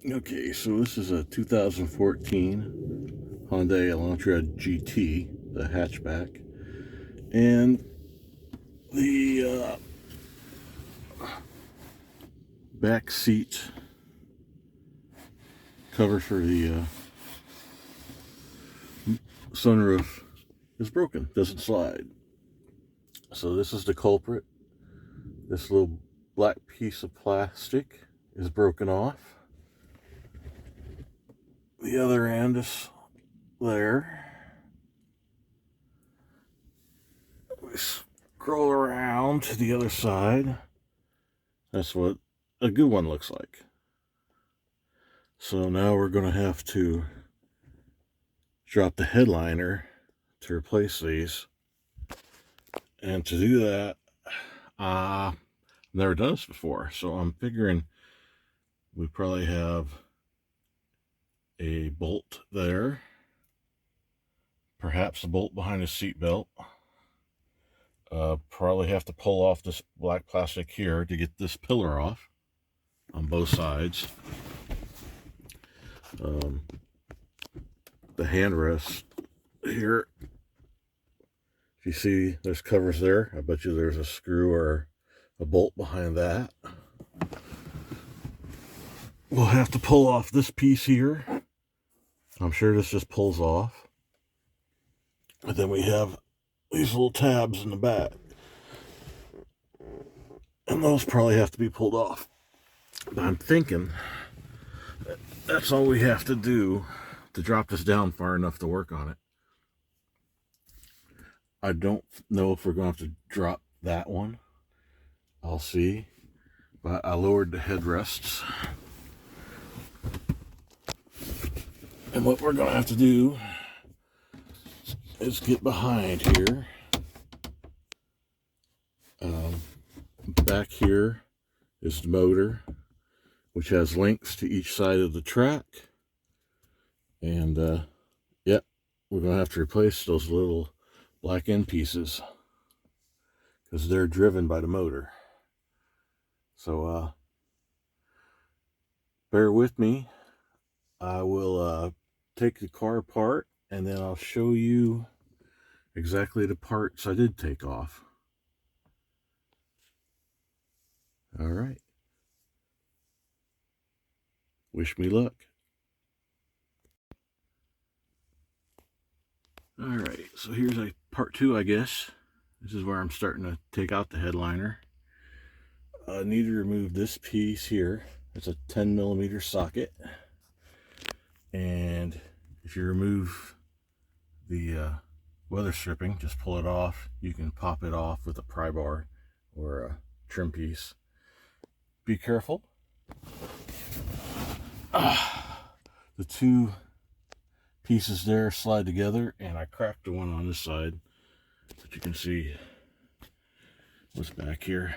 Okay, so this is a 2014 Hyundai Elantra GT, the hatchback, and the back seat cover for the sunroof is broken, doesn't slide. So this is the culprit. This little black piece of plastic is broken off. The other end is there. We scroll around to the other side. That's what a good one looks like. So now we're going to have to drop the headliner to replace these. And to do that, I've never done this before. So I'm figuring we probably have a bolt there. Perhaps a bolt behind the seat belt. Probably have to pull off this black plastic here to get this pillar off on both sides. The handrest here, if you see there's covers there, I bet you there's a screw or a bolt behind that. We'll have to pull off this piece here. I'm sure this just pulls off. But then we have these little tabs in the back, and those probably have to be pulled off. But I'm thinking that's all we have to do to drop this down far enough to work on it. I don't know if we're going to have to drop that one. I'll see. But I lowered the headrests. And what we're going to have to do is get behind here. Back here is the motor, which has links to each side of the track. And yep, we're going to have to replace those little black end pieces because they're driven by the motor. So bear with me. I will take the car apart, and then I'll show you exactly the parts I did take off. All right. Wish me luck. All right, so here's part two, I guess. This is where I'm starting to take out the headliner. I need to remove this piece here. It's a 10mm socket. And if you remove the weather stripping, just pull it off. You can pop it off with a pry bar or a trim piece. Be careful. The two pieces there slide together, and I cracked the one on this side, but you can see what's back here.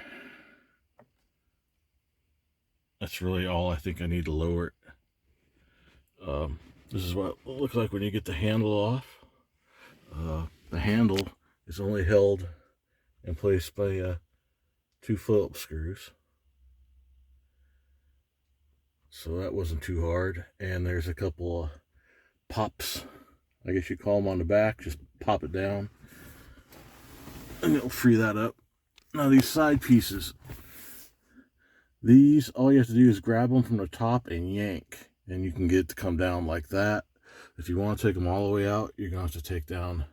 That's really all I think I need to lower it. This is what it looks like when you get the handle off. The handle is only held in place by 2 Phillips screws. So that wasn't too hard. And there's a couple of pops, I guess you call them, on the back. Just pop it down and it'll free that up. Now these side pieces, these, all you have to do is grab them from the top and yank, and you can get it to come down like that. If you want to take them all the way out, you're going to have to take down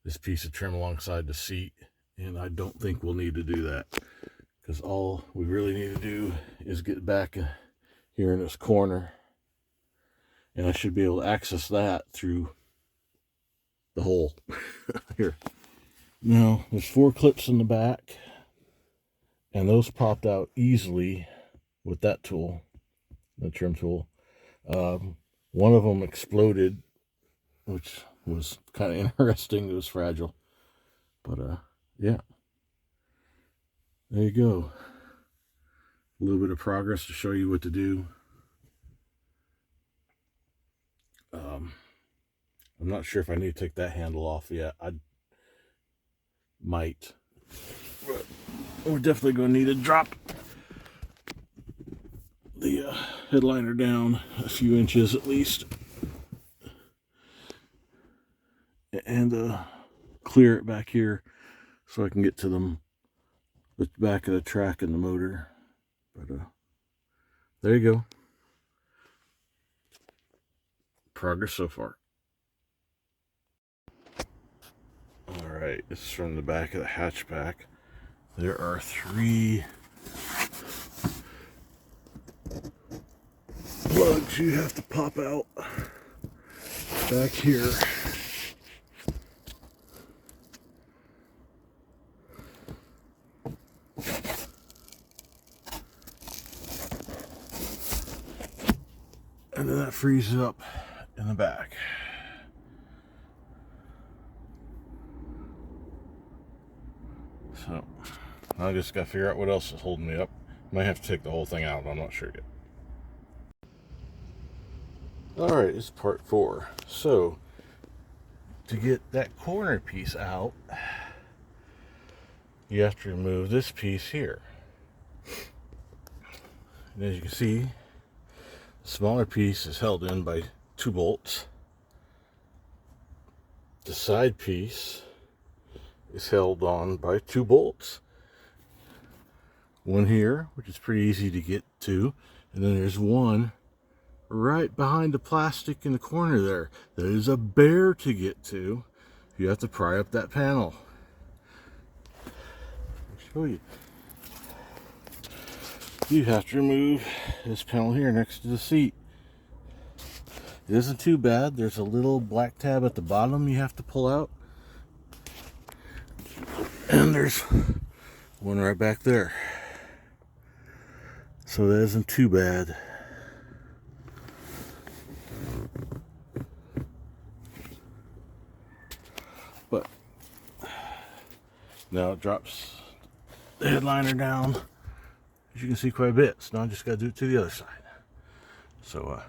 this piece of trim alongside the seat, and I don't think we'll need to do that, because all we really need to do is get back here in this corner, and I should be able to access that through the hole here. Now there's 4 clips in the back, and those popped out easily with that tool, the trim tool. One of them exploded, which was kind of interesting. It was fragile, but yeah, there you go. A little bit of progress to show you what to do. I'm not sure if I need to take that handle off yet. I might, but we're definitely going to need to drop the headliner down a few inches at least, and clear it back here so I can get to the back of the track and the motor. But there you go. Progress so far. Alright, this is from the back of the hatchback. There are 3 plugs you have to pop out back here. And then that frees it up in the back. So I just gotta figure out what else is holding me up. Might have to take the whole thing out, I'm not sure yet. Alright, it's part 4. So to get that corner piece out, you have to remove this piece here. And as you can see, the smaller piece is held in by 2 bolts. The side piece is held on by 2 bolts. One here, which is pretty easy to get to, and then there's one right behind the plastic in the corner there. That is a bear to get to. You have to pry up that panel. I'll show you. You have to remove this panel here next to the seat. It isn't too bad. There's a little black tab at the bottom you have to pull out. And there's one right back there. So that isn't too bad. But now it drops the headliner down, as you can see, quite a bit. So now I just got to do it to the other side. So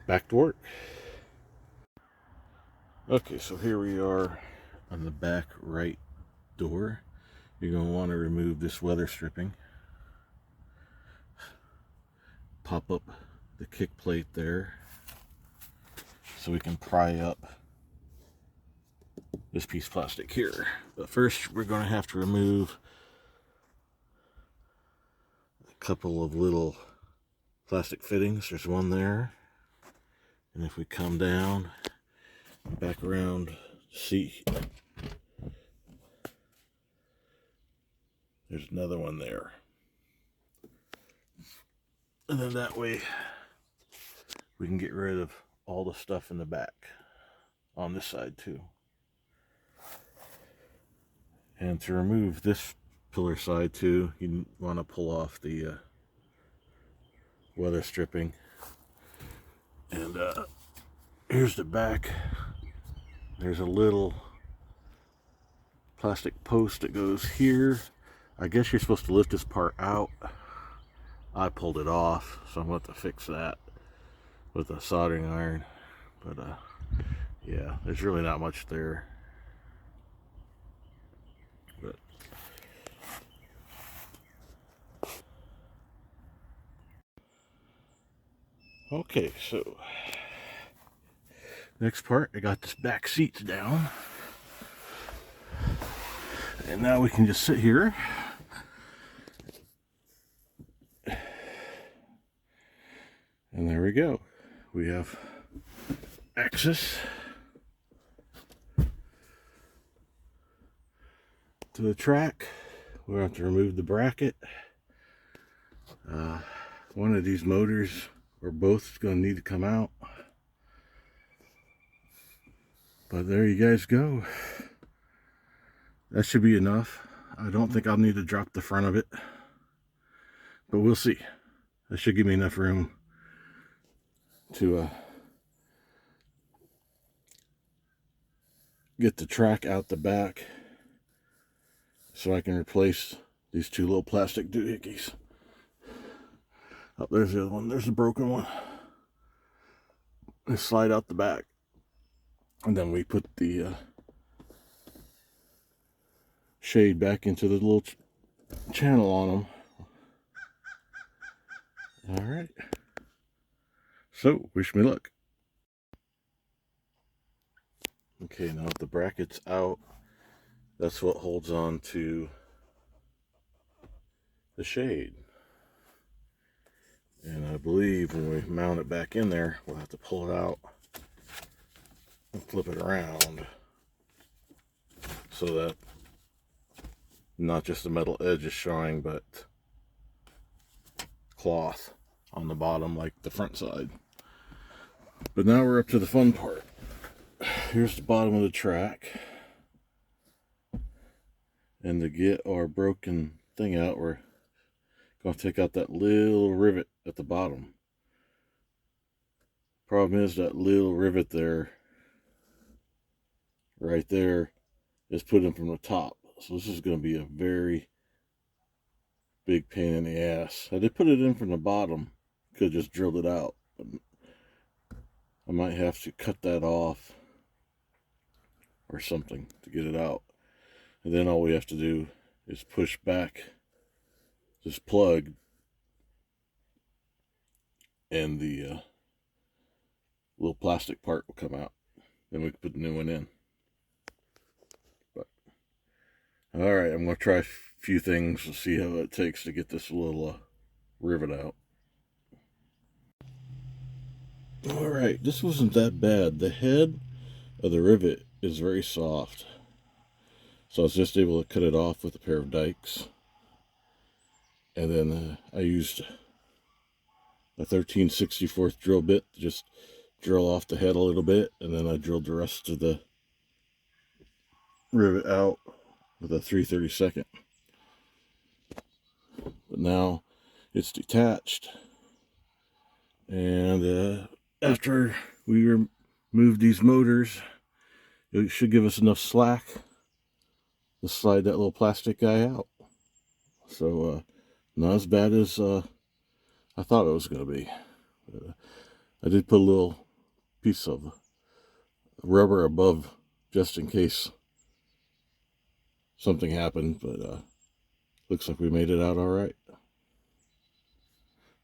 back to work. Okay, so here we are on the back right door. You're going to want to remove this weather stripping. Pop up the kick plate there so we can pry up this piece of plastic here. But first we're going to have to remove a couple of little plastic fittings. There's one there, and if we come down back around the seat, there's another one there. And then that way we can get rid of all the stuff in the back on this side too. And to remove this pillar side too, you want to pull off the weather stripping. And here's the back. There's a little plastic post that goes here. I guess you're supposed to lift this part out. I pulled it off, so I'm going to have to fix that with a soldering iron. But yeah, there's really not much there. But okay, so next part, I got this back seats down, and now we can just sit here and there we go. We have access to the track. We'll have to remove the bracket. One of these motors or both is going to need to come out. But there you guys go. That should be enough. I don't think I'll need to drop the front of it, but we'll see. That should give me enough room to get the track out the back so I can replace these 2 little plastic doohickeys. Oh, there's the other one. There's the broken one. They slide out the back, and then we put the shade back into the little channel on them. All right. So, wish me luck. Okay, now the bracket's out. That's what holds on to the shade. And I believe when we mount it back in there, we'll have to pull it out and flip it around so that not just the metal edge is showing, but cloth on the bottom like the front side. But now we're up to the fun part. Here's the bottom of the track. And to get our broken thing out, we're going to take out that little rivet at the bottom. Problem is that little rivet there, right there, is put in from the top. So this is going to be a very big pain in the ass. I did put it in from the bottom. Could have just drilled it out. But I might have to cut that off or something to get it out. And then all we have to do is push back this plug and the little plastic part will come out. Then we can put the new one in. But all right, I'm going to try a few things to see how it takes to get this little rivet out. All right, this wasn't that bad. The head of the rivet is very soft. So I was just able to cut it off with a pair of dikes. And then I used a 13/64 drill bit to just drill off the head a little bit. And then I drilled the rest of the rivet out with a 3/32. But now it's detached. And after we remove these motors, it should give us enough slack to slide that little plastic guy out. So not as bad as I thought it was going to be. I did put a little piece of rubber above just in case something happened, but looks like we made it out all right.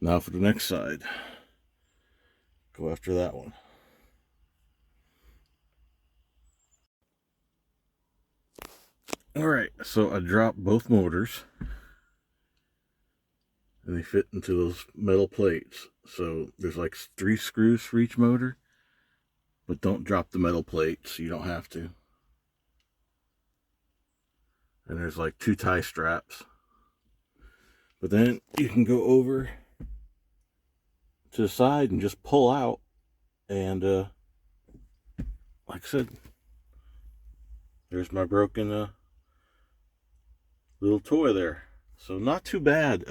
Now for the next side. Go after that one. All right, so I dropped both motors and they fit into those metal plates. So there's like 3 screws for each motor, but don't drop the metal plates. You don't have to. And there's like 2 tie straps. But then you can go over to the side and just pull out. And like I said, there's my broken little toy there. So not too bad.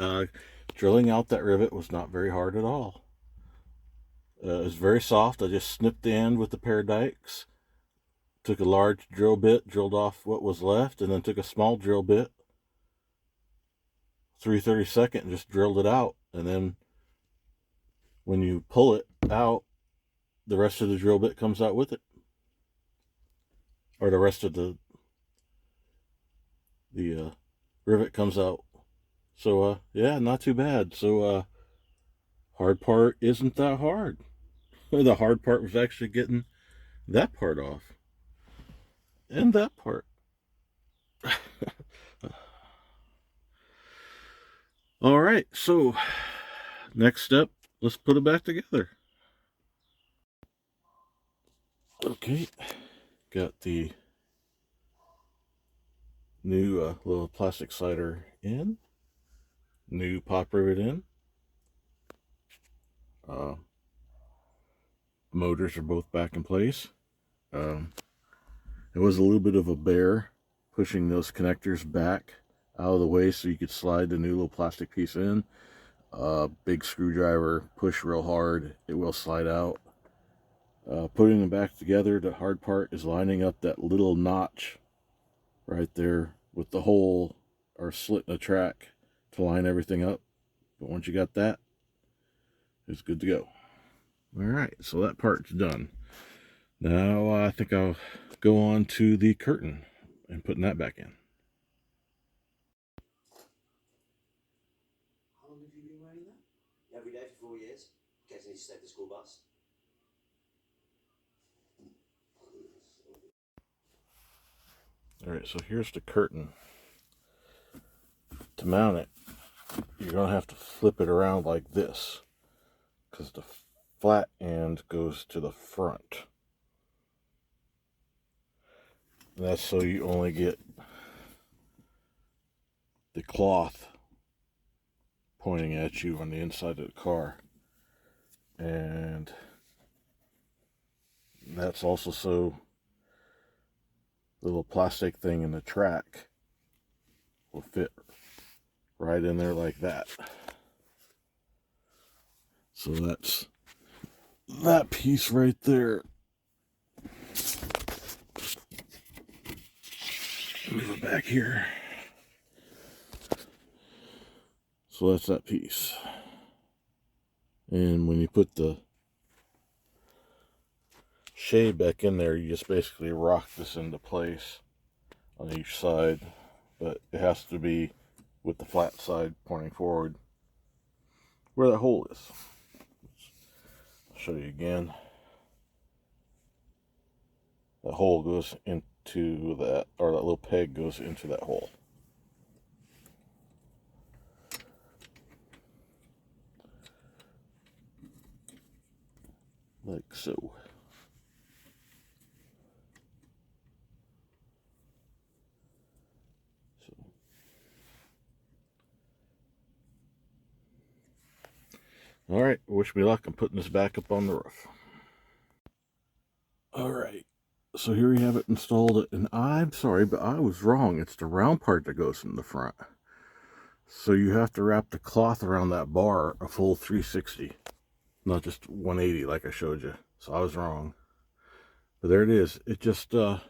Drilling out that rivet was not very hard at all. It was very soft. I just snipped the end with a pair of dikes. Took a large drill bit, drilled off what was left, and then took a small drill bit, 3/32, and just drilled it out. And then when you pull it out, the rest of the drill bit comes out with it. Or the rest of the rivet comes out. So yeah, not too bad. So hard part isn't that hard. The hard part was actually getting that part off. And that part. All right, so next step, let's put it back together. Okay, got the new little plastic slider in, new pop rivet in. Motors are both back in place. It was a little bit of a bear pushing those connectors back out of the way so you could slide the new little plastic piece in. Big screwdriver, push real hard, it will slide out. Putting them back together, the hard part is lining up that little notch right there with the hole or slit in the track to line everything up. But once you got that, it's good to go. All right, so that part's done. Now I think I'll go on to the curtain and putting that back in. How long have you been wearing that? Every day just take the school bus. Alright, so here's the curtain. To mount it, you're going to have to flip it around like this, because the flat end goes to the front. And that's so you only get the cloth pointing at you on the inside of the car. And that's also so the little plastic thing in the track will fit right in there like that. So that's that piece right there. Move it back here. So that's that piece. And when you put the shade back in there, you just basically rock this into place on each side, but it has to be with the flat side pointing forward where that hole is. I'll show you again. That hole goes into that, or that little peg goes into that hole. Like so. Alright, wish me luck. I'm putting this back up on the roof. Alright, so here we have it installed, and I'm sorry, but I was wrong. It's the round part that goes in the front. So you have to wrap the cloth around that bar a full 360, not just 180 like I showed you. So I was wrong. But there it is. It just put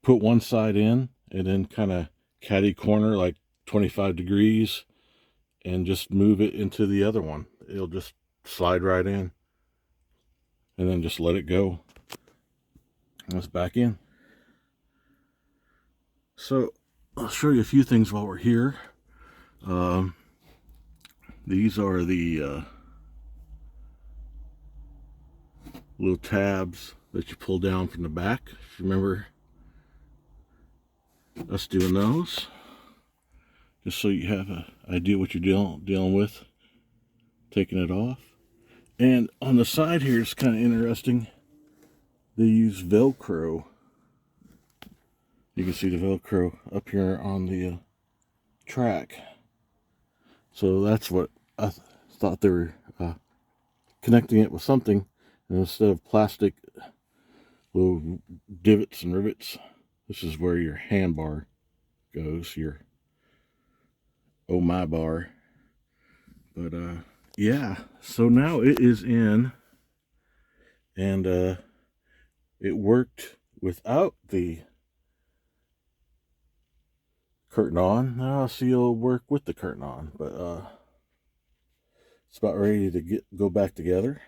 one side in and then kind of catty corner like 25 degrees and just move it into the other one. It'll just slide right in and then just let it go. And it's back in. So I'll show you a few things while we're here. These are the little tabs that you pull down from the back. If you remember us doing those, just so you have an idea what you're dealing with, taking it off. And on the side here, it's kind of interesting. They use Velcro. You can see the Velcro up here on the track. So that's what I thought they were connecting it with something. And instead of plastic little divots and rivets, this is where your handbar goes, your oh my bar. But yeah, so now it is in, and it worked without the curtain on. Now I'll see it'll work with the curtain on, but it's about ready to go back together.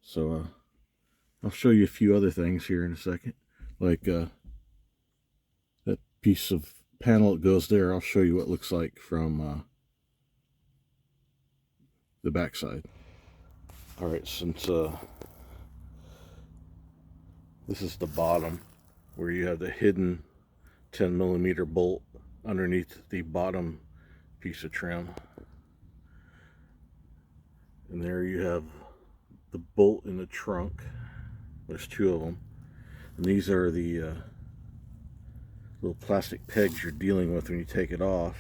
So I'll show you a few other things here in a second, like that piece of panel that goes there. I'll show you what it looks like from the back side. All right, since this is the bottom where you have the hidden 10mm bolt underneath the bottom piece of trim, and there you have the bolt in the trunk. There's two of them, and these are the little plastic pegs you're dealing with when you take it off.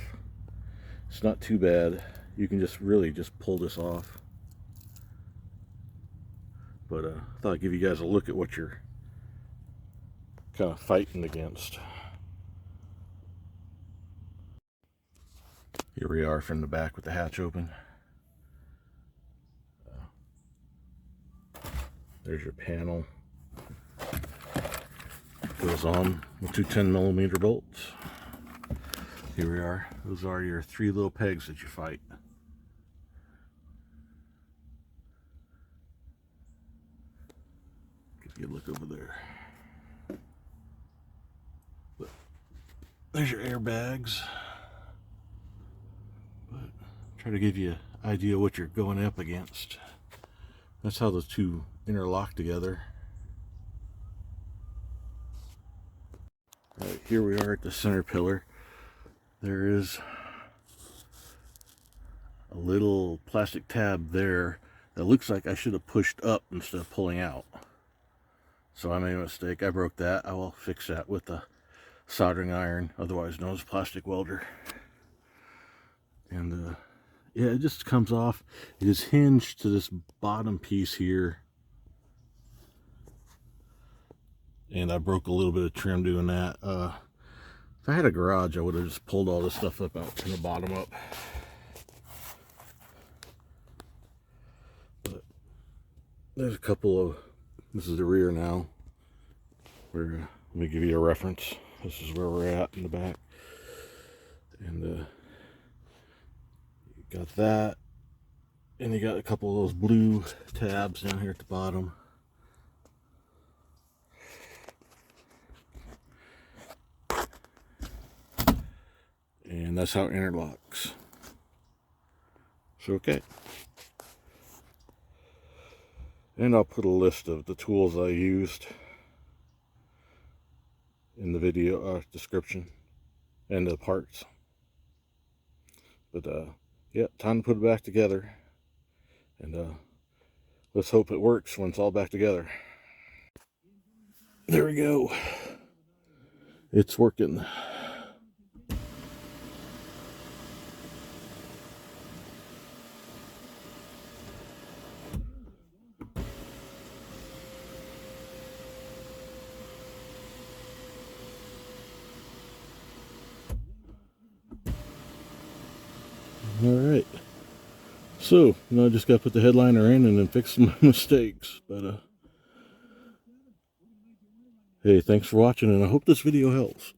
It's not too bad. You can just really just pull this off. But I thought I'd give you guys a look at what you're kind of fighting against. Here we are from the back with the hatch open. There's your panel. Goes on with two 10mm bolts. Here we are. Those are your three little pegs that you fight. Give you a look over there. But there's your airbags. But Try to give you an idea what you're going up against. That's how the two interlock together. Right, here we are at the center pillar. There is a little plastic tab there that looks like I should have pushed up instead of pulling out. So I made a mistake. I broke that. I will fix that with a soldering iron, otherwise known as plastic welder. And yeah, it just comes off. It is hinged to this bottom piece here. And I broke a little bit of trim doing that. If I had a garage, I would have just pulled all this stuff up out from the bottom up. But there's a couple of, this is the rear now. Let me give you a reference. This is where we're at in the back. And you got that. And you got a couple of those blue tabs down here at the bottom. And that's how it interlocks. So, okay. And I'll put a list of the tools I used in the video description and the parts. But yeah, time to put it back together. And let's hope it works when it's all back together. There we go. It's working. Alright, so now I just got to put the headliner in and then fix my mistakes. But hey, thanks for watching, and I hope this video helps.